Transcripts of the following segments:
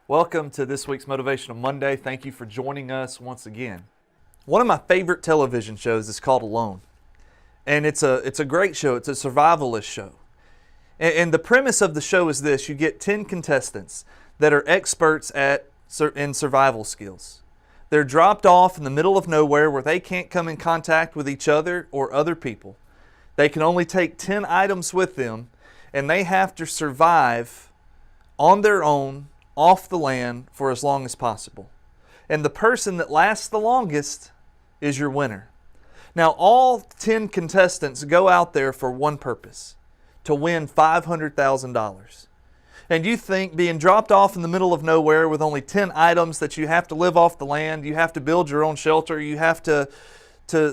Welcome to this week's Motivational Monday. Thank you for joining us once again. One of my favorite television shows is called Alone. And it's a great show. It's a survivalist show. And the premise of the show is this. You get 10 contestants that are experts in survival skills. They're dropped off in the middle of nowhere where they can't come in contact with each other or other people. They can only take 10 items with them, and they have to survive on their own, off the land, for as long as possible. And the person that lasts the longest is your winner. Now, all 10 contestants go out there for one purpose: to win $500,000. And you think being dropped off in the middle of nowhere with only 10 items that you have to live off the land, you have to build your own shelter, you have to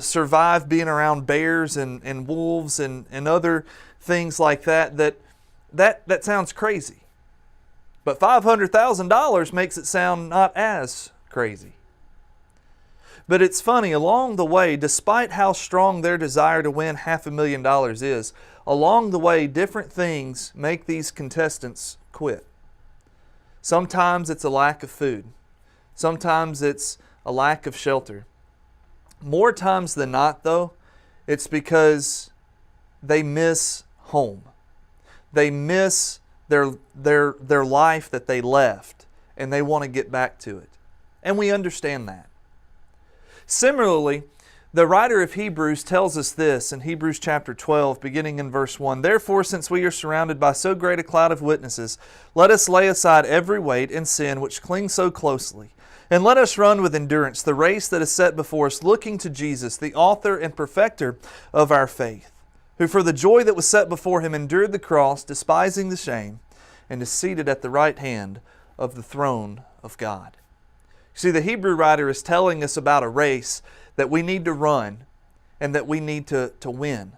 survive being around bears and wolves and other things like that sounds crazy. But $500,000 makes it sound not as crazy. But it's funny, along the way, despite how strong their desire to win $500,000 is, along the way, different things make these contestants quit. Sometimes it's a lack of food. Sometimes it's a lack of shelter. More times than not, though, it's because they miss home. They miss their life that they left, and they want to get back to it. And we understand that. Similarly, the writer of Hebrews tells us this in Hebrews chapter 12, beginning in verse 1. Therefore, since we are surrounded by so great a cloud of witnesses, let us lay aside every weight and sin which clings so closely, and let us run with endurance the race that is set before us, looking to Jesus, the author and perfecter of our faith, who for the joy that was set before him endured the cross, despising the shame, and is seated at the right hand of the throne of God. See, the Hebrew writer is telling us about a race that we need to run and that we need to win.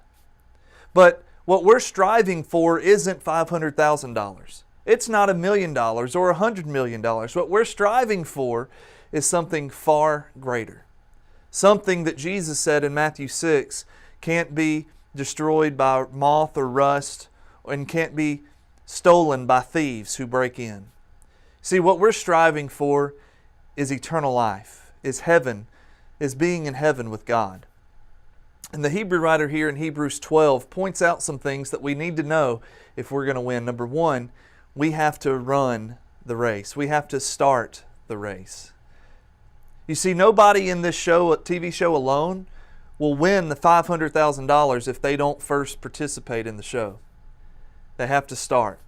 But what we're striving for isn't $500,000. It's not $1 million or $100 million. What we're striving for is something far greater. Something that Jesus said in Matthew 6 can't be destroyed by moth or rust and can't be stolen by thieves who break in. See, what we're striving for is eternal life, is heaven, is being in heaven with God. And the Hebrew writer here in Hebrews 12 points out some things that we need to know if we're going to win. Number one, we have to run the race. We have to start the race. You see, nobody in this show, TV show alone, will win the $500,000 if they don't first participate in the show. They have to start.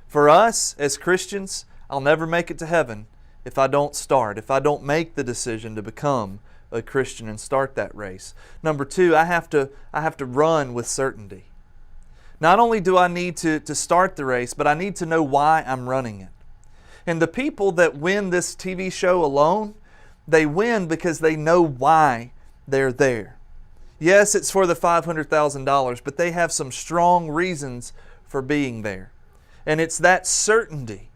For us as Christians, I'll never make it to heaven if I don't start, if I don't make the decision to become a Christian and start that race. Number two, I have to run with certainty. Not only do I need to start the race, but I need to know why I'm running it. And the people that win this TV show alone, they win because they know why they're there. Yes, it's for the $500,000, but they have some strong reasons for being there. And it's that certainty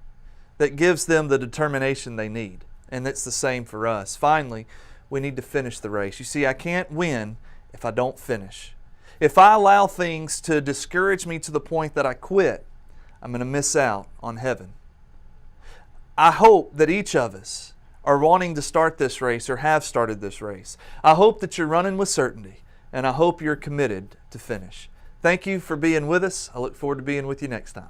that gives them the determination they need. And it's the same for us. Finally, we need to finish the race. You see, I can't win if I don't finish. If I allow things to discourage me to the point that I quit, I'm going to miss out on heaven. I hope that each of us are wanting to start this race or have started this race. I hope that you're running with certainty, and I hope you're committed to finish. Thank you for being with us. I look forward to being with you next time.